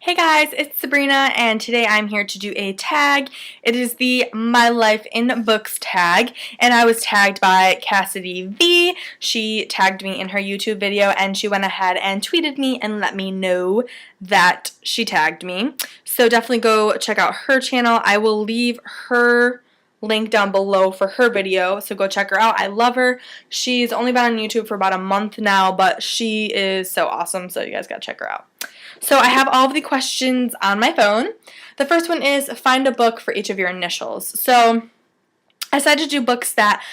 Hey guys, it's Sabrina, and today I'm here to do a tag. It is the My Life in Books tag, and I was tagged by Kassidy V. She tagged me in her YouTube video, and she went ahead and tweeted me and let me know that she tagged me. So definitely go check out her channel. I will leave her link down below for her video, so go check her out. I love her. She's only been on YouTube for about a month now, but she is so awesome, so you guys gotta check her out. So I have all of the questions on my phone. The first one is find a book for each of your initials. So I decided to do books that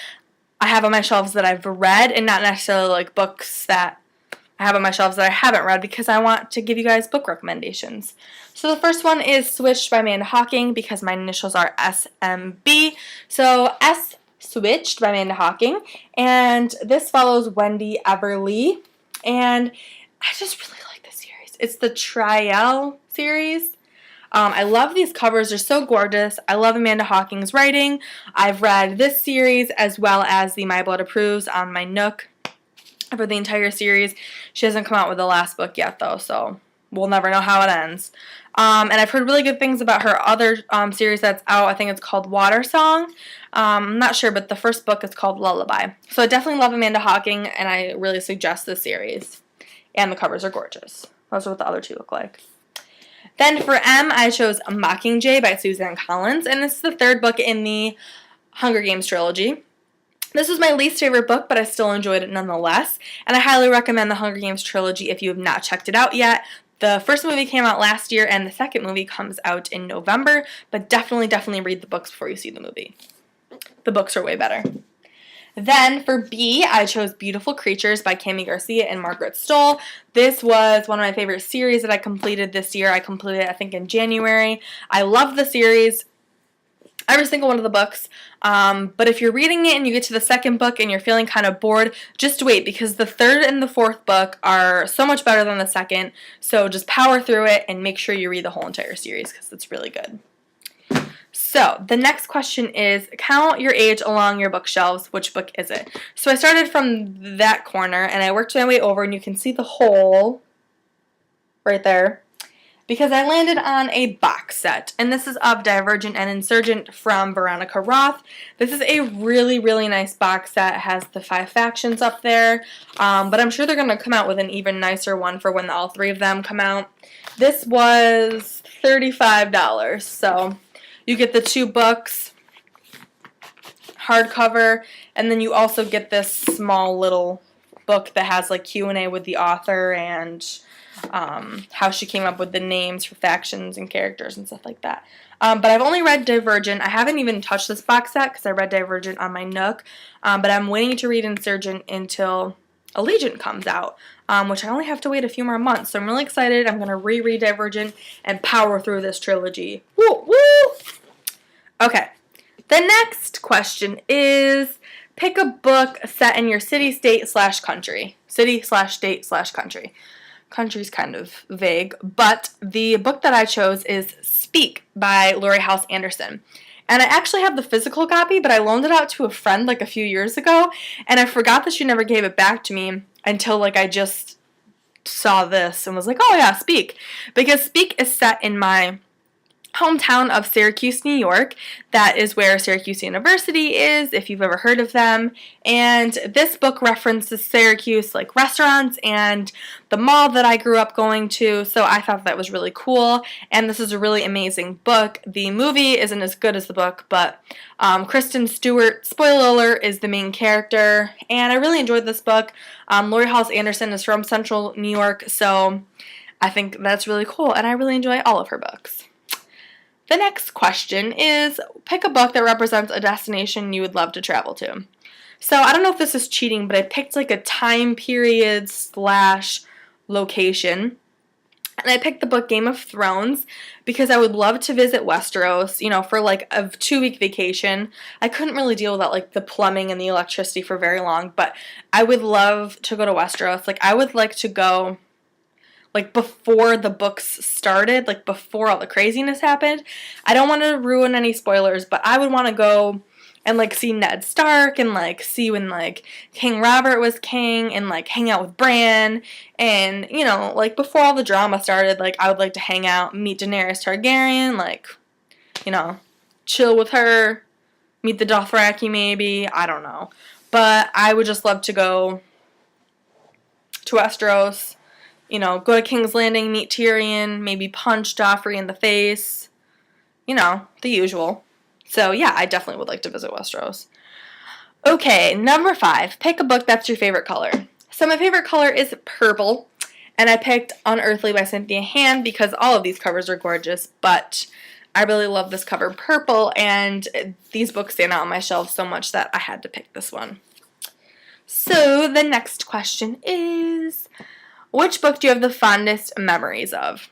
I have on my shelves that I've read and not necessarily like books that I have on my shelves that I haven't read because I want to give you guys book recommendations. So the first one is Switched by Amanda Hawking because my initials are SMB. So S Switched by Amanda Hawking, and this follows Wendy Everly, and I just really like this series. It's the Trial series. I love these covers. They're so gorgeous. I love Amanda Hawking's writing. I've read this series as well as the My Blood Approves on my Nook for the entire series. She hasn't come out with the last book yet, though, so we'll never know how it ends. And I've heard really good things about her other series that's out. I think it's called Water Song. I'm not sure, but the first book is called Lullaby. So I definitely love Amanda Hawking, and I really suggest this series. And the covers are gorgeous. Those are what the other two look like. Then for M, I chose Mockingjay by Suzanne Collins, and this is the third book in the Hunger Games trilogy. This was my least favorite book, but I still enjoyed it nonetheless, and I highly recommend the Hunger Games trilogy if you have not checked it out yet. The first movie came out last year, and the second movie comes out in November, but definitely read the books before you see the movie. The books are way better. Then for B, I chose Beautiful Creatures by Cami Garcia and Margaret Stoll. This was one of my favorite series that I completed this year. I completed it, I think, in January. I love the series, every single one of the books, but if you're reading it and you get to the second book and you're feeling kind of bored, just wait, because the third and the fourth book are so much better than the second, so just power through it and make sure you read the whole entire series because it's really good. So, the next question is, count your age along your bookshelves. Which book is it? So I started from that corner, and I worked my way over, and you can see the hole right there, because I landed on a box set, and this is of Divergent and Insurgent from Veronica Roth. This is a really nice box set. It has the 5 factions up there, but I'm sure they're going to come out with an even nicer one for when all 3 of them come out. This was $35, so you get the 2 books, hardcover, and then you also get this small little book that has like Q&A with the author and how she came up with the names for factions and characters and stuff like that. But I've only read Divergent. I haven't even touched this box set because I read Divergent on my Nook, but I'm waiting to read Insurgent until Allegiant comes out, which I only have to wait a few more months. So I'm really excited. I'm going to reread Divergent and power through this trilogy. Woo! Woo! Okay, the next question is pick a book set in your city, state, / country. City / state / country. Country's kind of vague, but the book that I chose is Speak by Laurie Halse Anderson. And I actually have the physical copy, but I loaned it out to a friend like a few years ago, and I forgot that she never gave it back to me until like I just saw this and was like, oh yeah, Speak. Because Speak is set in my hometown of Syracuse, New York. That is where Syracuse University is, if you've ever heard of them. And this book references Syracuse, like restaurants and the mall that I grew up going to, so I thought that was really cool. And this is a really amazing book. The movie isn't as good as the book, but Kristen Stewart, spoiler alert, is the main character. And I really enjoyed this book. Laurie Halse Anderson is from Central New York, so I think that's really cool, and I really enjoy all of her books. The next question is, pick a book that represents a destination you would love to travel to. So I don't know if this is cheating, but I picked like a time period / location. And I picked the book Game of Thrones because I would love to visit Westeros, you know, for like a 2-week vacation. I couldn't really deal with that, like the plumbing and the electricity for very long, but I would love to go to Westeros. Like I would like to go like before the books started, like before all the craziness happened. I don't want to ruin any spoilers, but I would want to go and like see Ned Stark and like see when like King Robert was king and like hang out with Bran and, you know, like before all the drama started, like I would like to hang out, meet Daenerys Targaryen, like, you know, chill with her, meet the Dothraki maybe, I don't know. But I would just love to go to Westeros, you know, go to King's Landing, meet Tyrion, maybe punch Joffrey in the face, you know, the usual. So yeah, I definitely would like to visit Westeros. Okay, number 5, pick a book that's your favorite color. So my favorite color is purple, and I picked Unearthly by Cynthia Hand because all of these covers are gorgeous, but I really love this cover, purple, and these books stand out on my shelf so much that I had to pick this one. So the next question is, which book do you have the fondest memories of?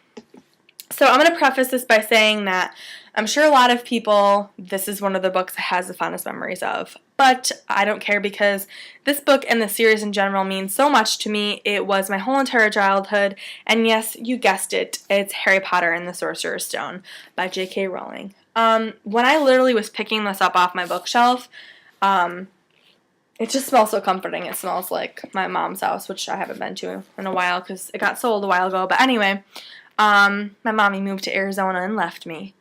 So I'm going to preface this by saying that I'm sure a lot of people, this is one of the books that has the fondest memories of, but I don't care because this book and the series in general means so much to me. It was my whole entire childhood, and yes, you guessed it, it's Harry Potter and the Sorcerer's Stone by J.K. Rowling. When I literally was picking this up off my bookshelf, it just smells so comforting. It smells like my mom's house, which I haven't been to in a while because it got sold a while ago. But anyway, my mommy moved to Arizona and left me.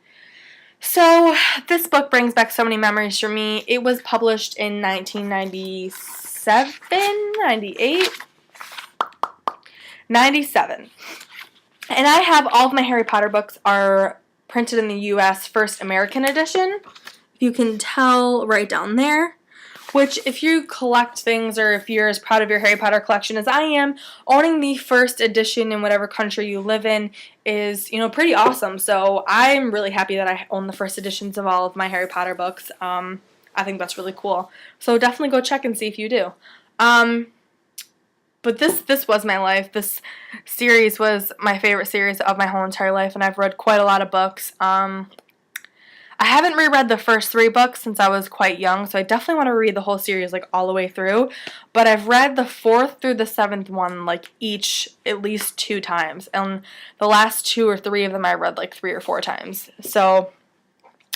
So this book brings back so many memories for me. It was published in 1997, 98, 97. And I have all of my Harry Potter books are printed in the U.S. First American edition. You can tell right down there. Which, if you collect things or if you're as proud of your Harry Potter collection as I am, owning the first edition in whatever country you live in is, you know, pretty awesome. So I'm really happy that I own the first editions of all of my Harry Potter books. I think that's really cool. So definitely go check and see if you do. But this was my life. This series was my favorite series of my whole entire life, and I've read quite a lot of books. I haven't reread the first 3 books since I was quite young, so I definitely want to read the whole series, like, all the way through. But I've read the 4th through the 7th one, like, each at least 2 times. And the last 2 or 3 of them I read, like, 3 or 4 times. So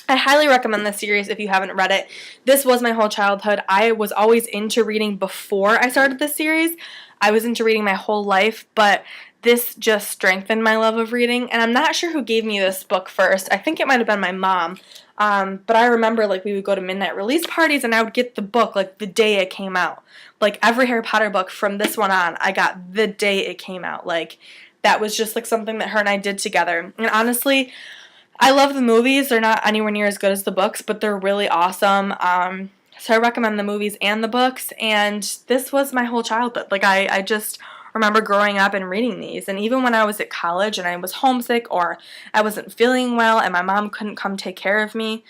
I highly recommend this series if you haven't read it. This was my whole childhood. I was always into reading before I started this series. I was into reading my whole life, but this just strengthened my love of reading, and I'm not sure who gave me this book first. I think it might have been my mom, but I remember, like, we would go to midnight release parties, and I would get the book, like, the day it came out. Like, every Harry Potter book from this one on, I got the day it came out. Like, that was just, like, something that her and I did together. And honestly, I love the movies. They're not anywhere near as good as the books, but they're really awesome. So I recommend the movies and the books, and this was my whole childhood. Like, I just remember growing up and reading these, and even when I was at college and I was homesick or I wasn't feeling well and my mom couldn't come take care of me,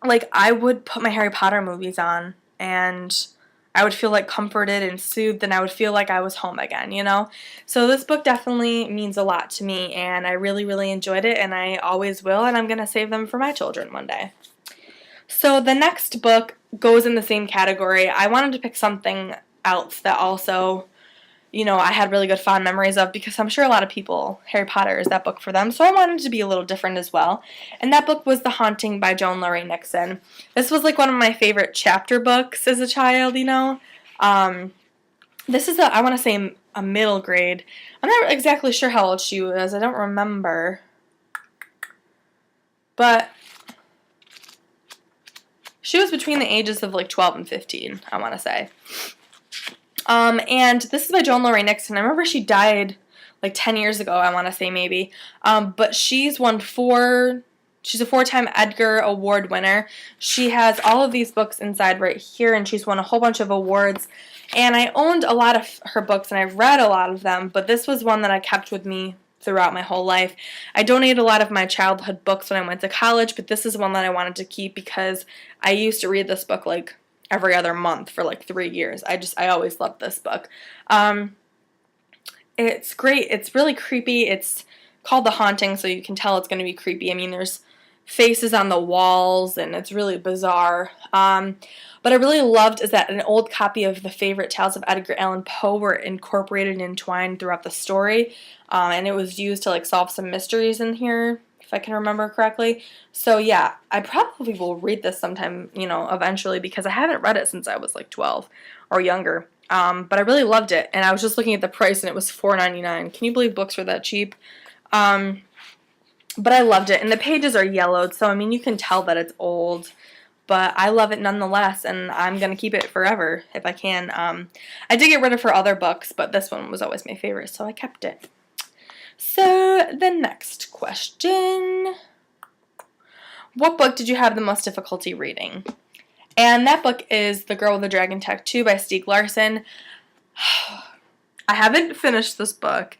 like, I would put my Harry Potter movies on and I would feel like comforted and soothed, and I would feel like I was home again, you know? So this book definitely means a lot to me, and I really, really enjoyed it, and I always will, and I'm going to save them for my children one day. So the next book goes in the same category. I wanted to pick something else that also, you know, I had really good fond memories of, because I'm sure a lot of people, Harry Potter is that book for them, so I wanted it to be a little different as well. And that book was The Haunting by Joan Lorraine Nixon. This was like one of my favorite chapter books as a child, you know. This is I want to say a middle grade. I'm not exactly sure how old she was. I don't remember. But she was between the ages of like 12 and 15, I want to say. And this is by Joan Lorraine Nixon. I remember she died like 10 years ago, I want to say maybe. But she's won she's a 4-time Edgar Award winner. She has all of these books inside right here, and she's won a whole bunch of awards. And I owned a lot of her books, and I've read a lot of them, but this was one that I kept with me throughout my whole life. I donated a lot of my childhood books when I went to college, but this is one that I wanted to keep because I used to read this book like every other month for like 3 years. I always loved this book. It's great. It's really creepy. It's called The Haunting, so you can tell it's going to be creepy. I mean, there's faces on the walls, and it's really bizarre. But I really loved is that an old copy of the favorite tales of Edgar Allan Poe were incorporated and entwined throughout the story, and it was used to like solve some mysteries in here if I can remember correctly. So yeah, I probably will read this sometime, you know, eventually, because I haven't read it since I was like 12 or younger. But I really loved it, and I was just looking at the price, and it was $4.99. Can you believe books were that cheap? But I loved it, and the pages are yellowed, so I mean, you can tell that it's old, but I love it nonetheless, and I'm going to keep it forever if I can. I did get rid of her other books, but this one was always my favorite, so I kept it. So, the next question. What book did you have the most difficulty reading? And that book is The Girl with the Dragon Tattoo by Stieg Larsson. I haven't finished this book,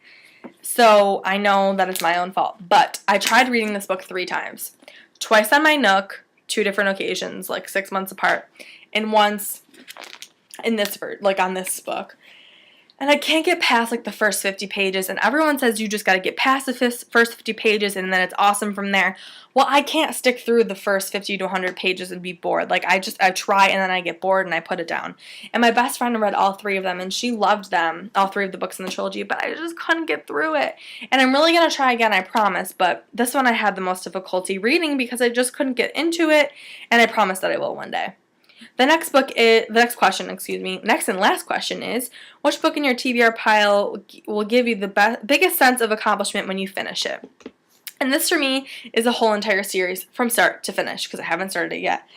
so I know that it's my own fault, but I tried reading this book 3 times. Twice on my Nook, 2 different occasions, like 6 months apart, and once in this, like on this book. And I can't get past like the first 50 pages, and everyone says you just got to get past the first 50 pages and then it's awesome from there. Well, I can't stick through the first 50 to 100 pages and be bored. Like, I try and then I get bored and I put it down. And my best friend read all 3 of them, and she loved them, all 3 of the books in the trilogy, but I just couldn't get through it. And I'm really going to try again, I promise, but this one I had the most difficulty reading because I just couldn't get into it, and I promise that I will one day. The next and last question is, which book in your TBR pile will give you the biggest sense of accomplishment when you finish it? And this for me is a whole entire series from start to finish, because I haven't started it yet.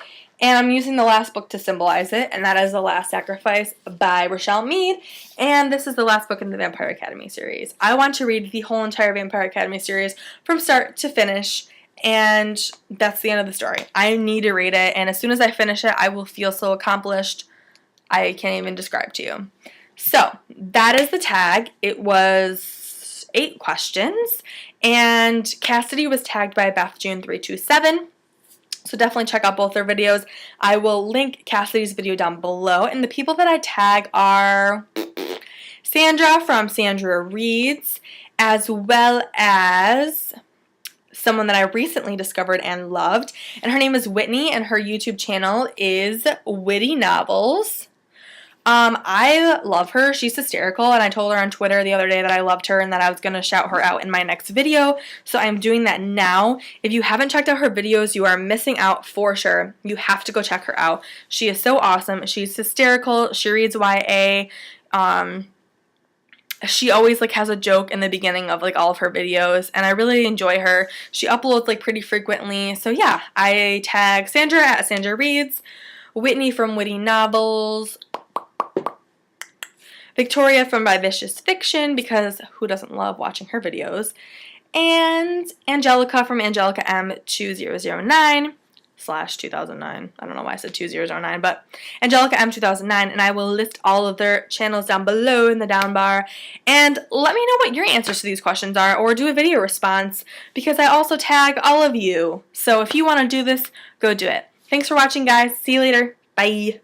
And I'm using the last book to symbolize it, and that is The Last Sacrifice by Rochelle Mead. And this is the last book in the Vampire Academy series. I want to read the whole entire Vampire Academy series from start to finish, and that's the end of the story. I need to read it, and as soon as I finish it, I will feel so accomplished I can't even describe to you. So, that is the tag. It was 8 questions, and Kassidy was tagged by BethJune327. So definitely check out both their videos. I will link Kassidy's video down below, and the people that I tag are Sandra from Sandra Reads, as well as someone that I recently discovered and loved, and her name is Whitney, and her YouTube channel is Witty Novels. I love her. She's hysterical, and I told her on Twitter the other day that I loved her and that I was going to shout her out in my next video, so I'm doing that now. If you haven't checked out her videos, you are missing out for sure. You have to go check her out. She is so awesome. She's hysterical. She reads YA. She always like has a joke in the beginning of like all of her videos, and I really enjoy her. She uploads like pretty frequently, so yeah, I tag Sandra at Sandra Reads, Whitney from Witty Novels, Victoria from By Vicious Fiction, because who doesn't love watching her videos, and Angelica from Angelica M2009/2009. I don't know why I said 2009, but Angelica M2009, and I will list all of their channels down below in the down bar, and let me know what your answers to these questions are, or do a video response, because I also tag all of you. So if you want to do this, go do it. Thanks for watching, guys. See you later. Bye.